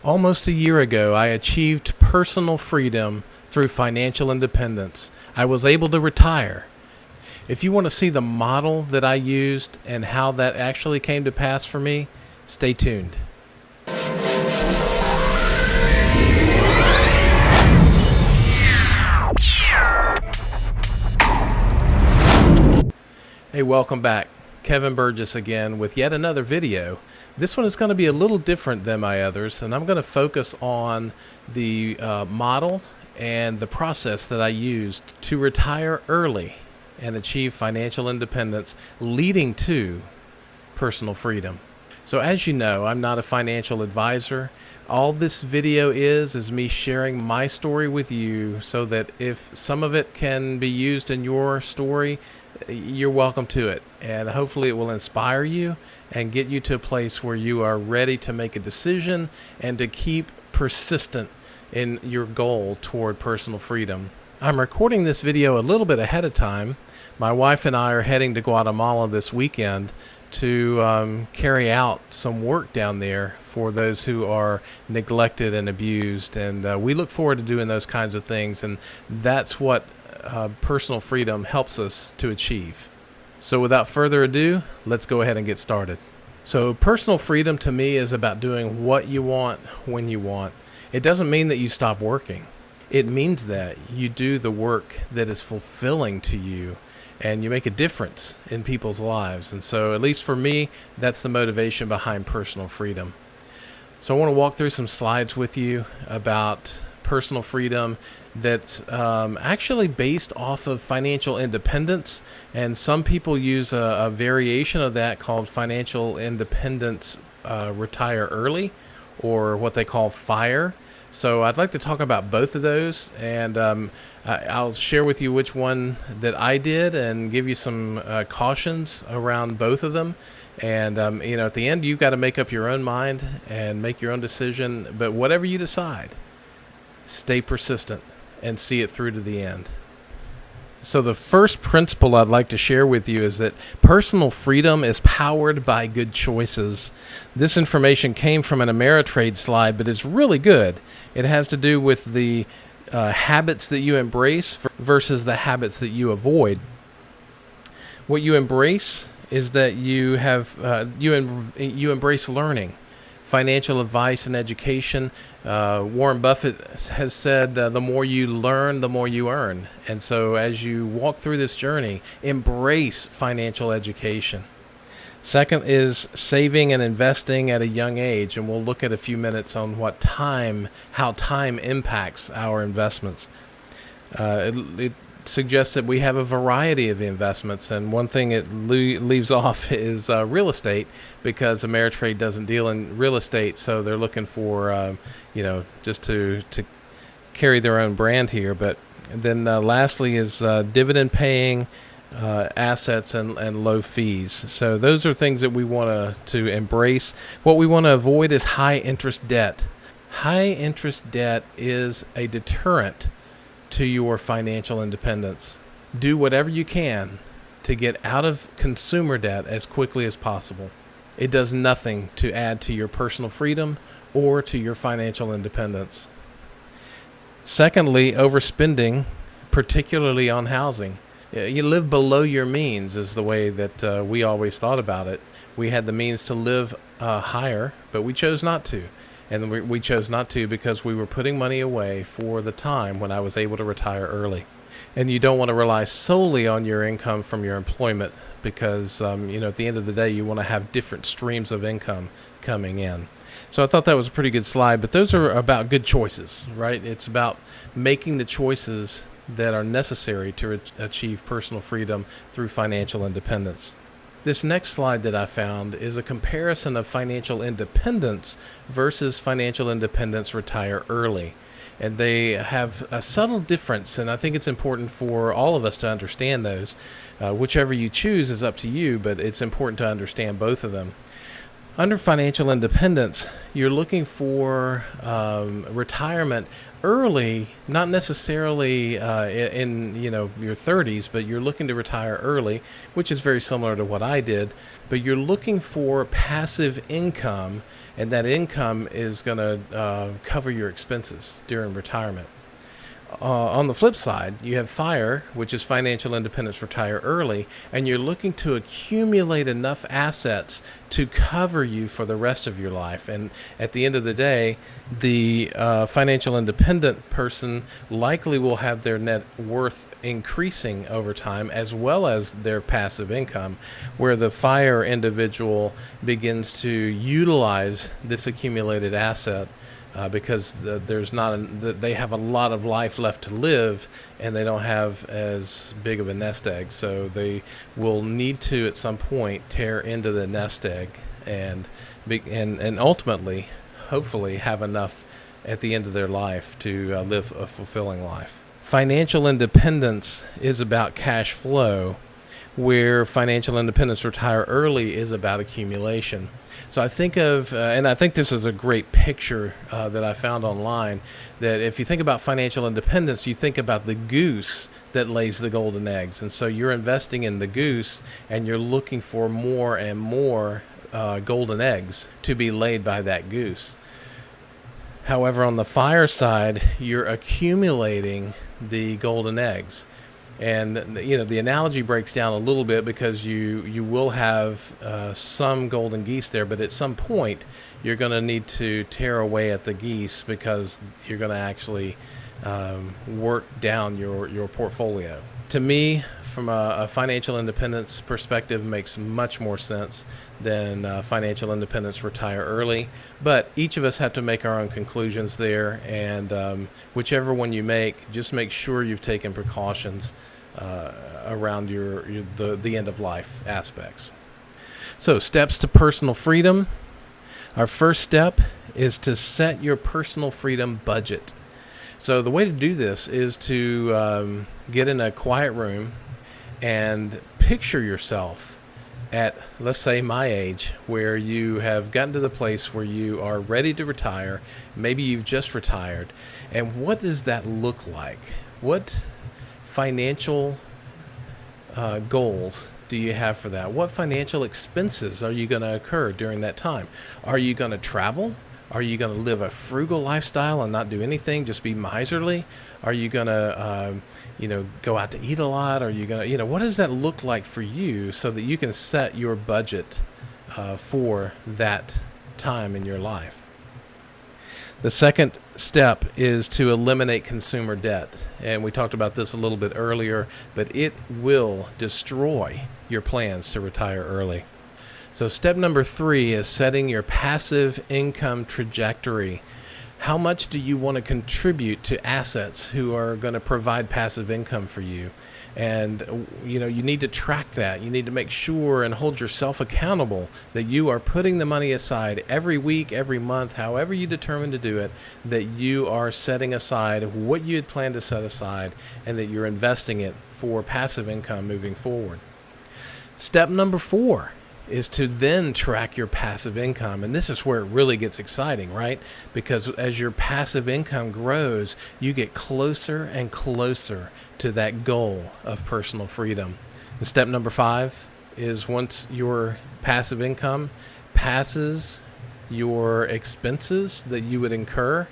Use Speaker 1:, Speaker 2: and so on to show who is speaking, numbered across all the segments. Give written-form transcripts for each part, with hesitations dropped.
Speaker 1: Almost a year ago, I achieved personal freedom through financial independence. I was able to retire. If you want to see the model that I used and how that actually came to pass for me, stay tuned. Hey, welcome back. Kevin Burgess again with yet another video. This one is going to be a little different than my others, and I'm going to focus on the model and the process that I used to retire early and achieve financial independence, leading to personal freedom. So as you know, I'm not a financial advisor. All this video is me sharing my story with you so that if some of it can be used in your story, you're welcome to it. And hopefully it will inspire you and get you to a place where you are ready to make a decision and to keep persistent in your goal toward personal freedom. I'm recording this video a little bit ahead of time. My wife and I are heading to Guatemala this weekend to carry out some work down there for those who are neglected and abused, and we look forward to doing those kinds of things, and that's what personal freedom helps us to achieve. So without further ado, let's go ahead and get started. So personal freedom to me is about doing what you want when you want. It doesn't mean that you stop working. It means that you do the work that is fulfilling to you and you make a difference in people's lives. And so at least for me, that's the motivation behind personal freedom. So I want to walk through some slides with you about personal freedom that's actually based off of financial independence, and some people use a variation of that called financial independence retire early, or what they call FIRE. So I'd like to talk about both of those, and I'll share with you which one that I did and give you some cautions around both of them. And at the end, you've got to make up your own mind and make your own decision. But whatever you decide, stay persistent and see it through to the end. So the first principle I'd like to share with you is that personal freedom is powered by good choices. This information came from an Ameritrade slide, but it's really good. It has to do with the habits that you embrace versus the habits that you avoid. What you embrace is that you have you embrace learning. Financial advice and education. Warren Buffett has said, the more you learn, the more you earn. And so as you walk through this journey, embrace financial education. Second is saving and investing at a young age. And we'll look at a few minutes on how time impacts our investments. It suggests that we have a variety of investments, and one thing it leaves off is real estate, because Ameritrade doesn't deal in real estate, so they're looking for just to carry their own brand here. But then lastly is dividend paying assets and low fees. So those are things that we want to embrace. What we want to avoid is high interest debt. High interest debt is a deterrent to your financial independence. Do whatever you can to get out of consumer debt as quickly as possible. It does nothing to add to your personal freedom or to your financial independence. Secondly, overspending, particularly on housing. You live below your means is the way that we always thought about it. We had the means to live higher, but we chose not to. And we chose not to because we were putting money away for the time when I was able to retire early. And you don't want to rely solely on your income from your employment because, at the end of the day, you want to have different streams of income coming in. So I thought that was a pretty good slide, but those are about good choices, right? It's about making the choices that are necessary to achieve personal freedom through financial independence. This next slide that I found is a comparison of financial independence versus financial independence retire early. And they have a subtle difference, and I think it's important for all of us to understand those. Whichever you choose is up to you, but it's important to understand both of them. Under financial independence, you're looking for retirement early, not necessarily in your 30s, but you're looking to retire early, which is very similar to what I did. But you're looking for passive income, and that income is going to cover your expenses during retirement. On the flip side, you have FIRE, which is financial independence, retire early, and you're looking to accumulate enough assets to cover you for the rest of your life. And at the end of the day, the financial independent person likely will have their net worth increasing over time, as well as their passive income, where the FIRE individual begins to utilize this accumulated asset because they have a lot of life left to live, and they don't have as big of a nest egg. So they will need to, at some point, tear into the nest egg and ultimately, hopefully, have enough at the end of their life to live a fulfilling life. Financial independence is about cash flow, where financial independence, retire early, is about accumulation. So I think of, and I think this is a great picture that I found online, that if you think about financial independence, you think about the goose that lays the golden eggs. And so you're investing in the goose, and you're looking for more and more golden eggs to be laid by that goose. However, on the FIRE side, you're accumulating the golden eggs. And the analogy breaks down a little bit, because you will have some golden geese there, but at some point you're going to need to tear away at the geese, because you're going to actually work down your portfolio. To me, from a financial independence perspective, makes much more sense than financial independence, retire early. But each of us have to make our own conclusions there, and whichever one you make, just make sure you've taken precautions around the end of life aspects. So, steps to personal freedom. Our first step is to set your personal freedom budget. So the way to do this is to get in a quiet room and picture yourself at, let's say, my age, where you have gotten to the place where you are ready to retire. Maybe you've just retired. And what does that look like? What financial goals do you have for that? What financial expenses are you going to occur during that time? Are you going to travel? Are you going to live a frugal lifestyle and not do anything, just be miserly? Are you going to, go out to eat a lot? Are you going to, what does that look like for you, so that you can set your budget for that time in your life? The second step is to eliminate consumer debt. And we talked about this a little bit earlier, but it will destroy your plans to retire early. So step number 3 is setting your passive income trajectory. How much do you want to contribute to assets who are going to provide passive income for you? And you need to track that. You need to make sure and hold yourself accountable that you are putting the money aside every week, every month, however you determine to do it, that you are setting aside what you had planned to set aside, and that you're investing it for passive income moving forward. Step number 4 is to then track your passive income. And this is where it really gets exciting, right? Because as your passive income grows, you get closer and closer to that goal of personal freedom. And step number 5 is, once your passive income passes your expenses that you would incur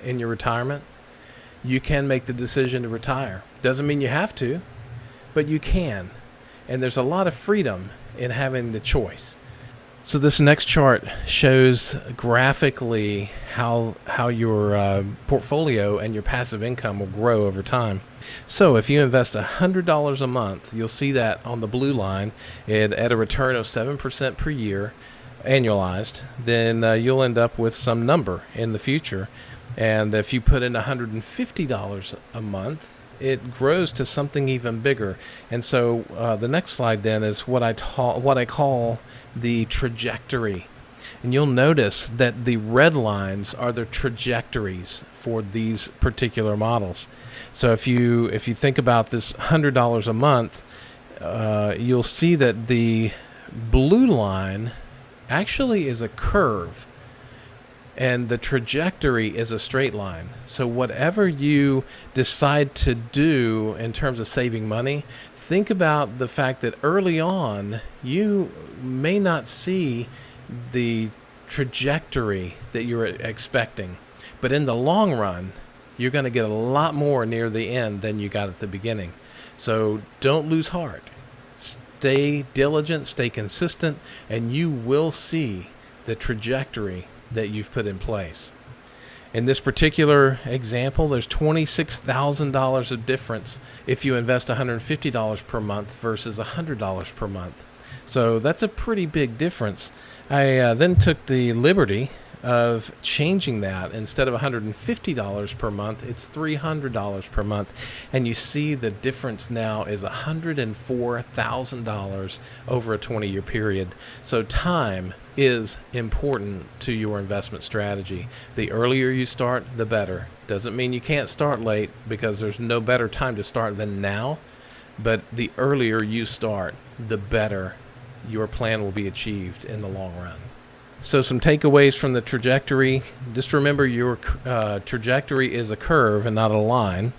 Speaker 1: in your retirement, you can make the decision to retire. Doesn't mean you have to, but you can. And there's a lot of freedom in having the choice. So this next chart shows graphically how your portfolio and your passive income will grow over time. So if you invest $100 a month, you'll see that on the blue line, at a return of 7% per year, annualized, then you'll end up with some number in the future. And if you put in $150 a month, it grows to something even bigger. And so the next slide then is what I call the trajectory. And you'll notice that the red lines are the trajectories for these particular models. So if you think about this $100 a month, you'll see that the blue line actually is a curve, and the trajectory is a straight line. So whatever you decide to do in terms of saving money, think about the fact that early on you may not see the trajectory that you're expecting, but in the long run you're going to get a lot more near the end than you got at the beginning. So don't lose heart. Stay diligent, stay consistent, and you will see the trajectory that you've put in place. In this particular example, there's $26,000 of difference if you invest $150 per month versus $100 per month. So that's a pretty big difference. I then took the liberty of changing that. Instead of $150 per month, it's $300 per month. And you see the difference now is $104,000 over a 20-year period. So time is important to your investment strategy. The earlier you start, the better. Doesn't mean you can't start late, because there's no better time to start than now. But the earlier you start, the better your plan will be achieved in the long run. So some takeaways from the trajectory. Just remember, your trajectory is a curve and not a line.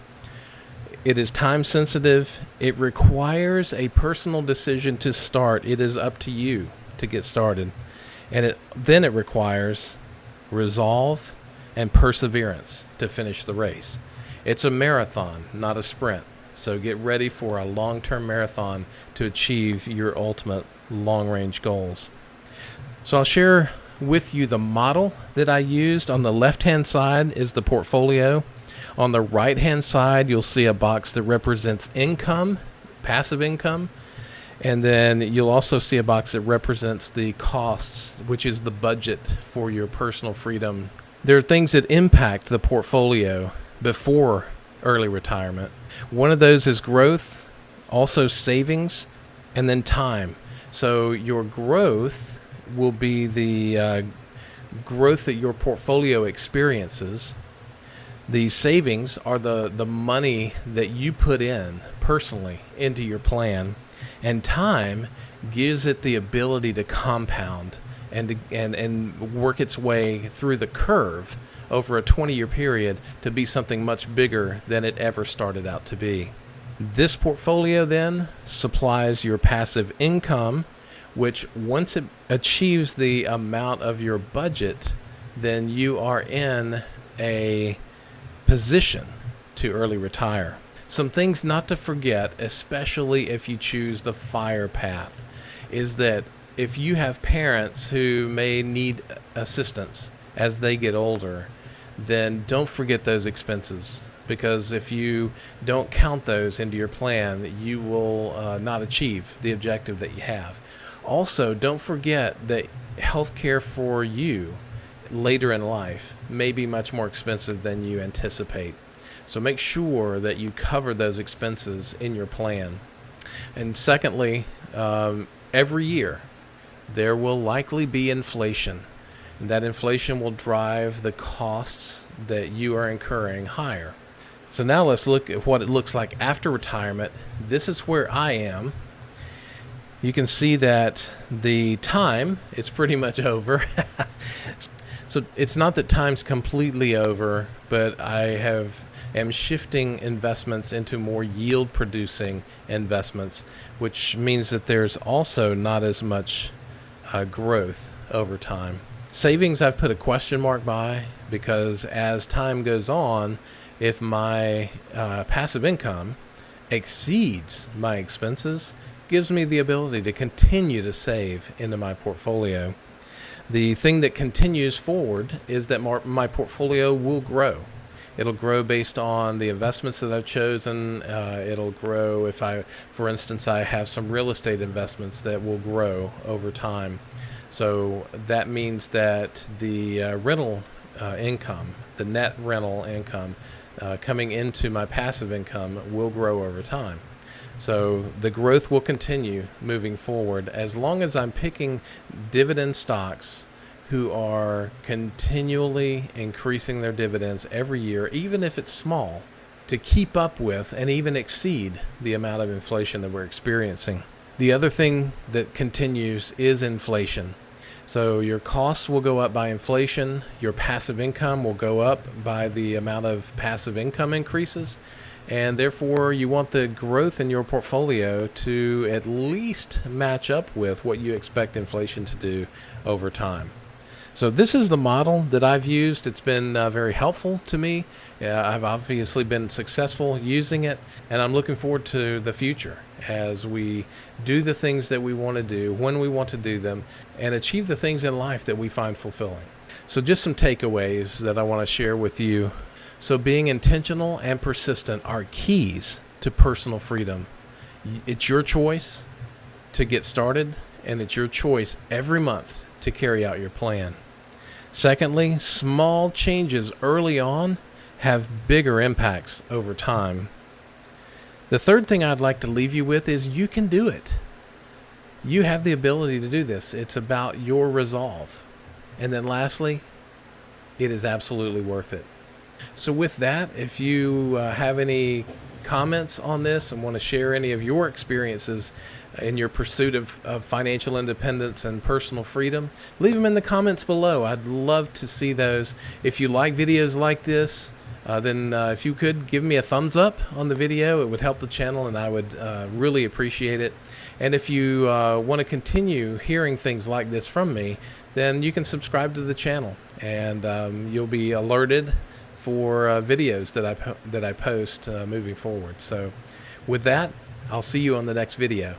Speaker 1: It is time sensitive. It requires a personal decision to start. It is up to you to get started. And then it requires resolve and perseverance to finish the race. It's a marathon, not a sprint. So get ready for a long-term marathon to achieve your ultimate long-range goals. So I'll share with you the model that I used. On the left-hand side is the portfolio. On the right-hand side, you'll see a box that represents income, passive income. And then you'll also see a box that represents the costs, which is the budget for your personal freedom. There are things that impact the portfolio before early retirement. One of those is growth, also savings, and then time. So your growth will be the growth that your portfolio experiences. The savings are the money that you put in personally into your plan. And time gives it the ability to compound and work its way through the curve over a 20-year period to be something much bigger than it ever started out to be. This portfolio then supplies your passive income, which once it achieves the amount of your budget, then you are in a position to early retire. Some things not to forget, especially if you choose the FIRE path, is that if you have parents who may need assistance as they get older, then don't forget those expenses, because if you don't count those into your plan, you will not achieve the objective that you have. Also, don't forget that healthcare for you later in life may be much more expensive than you anticipate. So make sure that you cover those expenses in your plan. And secondly, every year there will likely be inflation. And that inflation will drive the costs that you are incurring higher. So now let's look at what it looks like after retirement. This is where I am. You can see that the time is pretty much over. So it's not that time's completely over, but I am shifting investments into more yield producing investments, which means that there's also not as much growth over time. Savings I've put a question mark by, because as time goes on, if my passive income exceeds my expenses, gives me the ability to continue to save into my portfolio. The thing that continues forward is that my portfolio will grow. It'll grow based on the investments that I've chosen. It'll grow if for instance, I have some real estate investments that will grow over time. So that means that the rental income, the net rental income coming into my passive income will grow over time. So the growth will continue moving forward as long as I'm picking dividend stocks who are continually increasing their dividends every year, even if it's small, to keep up with and even exceed the amount of inflation that we're experiencing. The other thing that continues is inflation. So your costs will go up by inflation, your passive income will go up by the amount of passive income increases, and therefore you want the growth in your portfolio to at least match up with what you expect inflation to do over time. So this is the model that I've used. It's been very helpful to me. I've obviously been successful using it, and I'm looking forward to the future as we do the things that we want to do, when we want to do them, and achieve the things in life that we find fulfilling. So just some takeaways that I want to share with you. So being intentional and persistent are keys to personal freedom. It's your choice to get started, and it's your choice every month to carry out your plan. Secondly, small changes early on have bigger impacts over time. The third thing I'd like to leave you with is you can do it. You have the ability to do this. It's about your resolve. And then lastly, it is absolutely worth it. So with that, if you have any comments on this and want to share any of your experiences in your pursuit of financial independence and personal freedom, leave them in the comments below. I'd love to see those. If you like videos like this, then if you could give me a thumbs up on the video, it would help the channel and I would really appreciate it. And if you want to continue hearing things like this from me, then you can subscribe to the channel and you'll be alerted for videos that I post moving forward. So with that, I'll see you on the next video.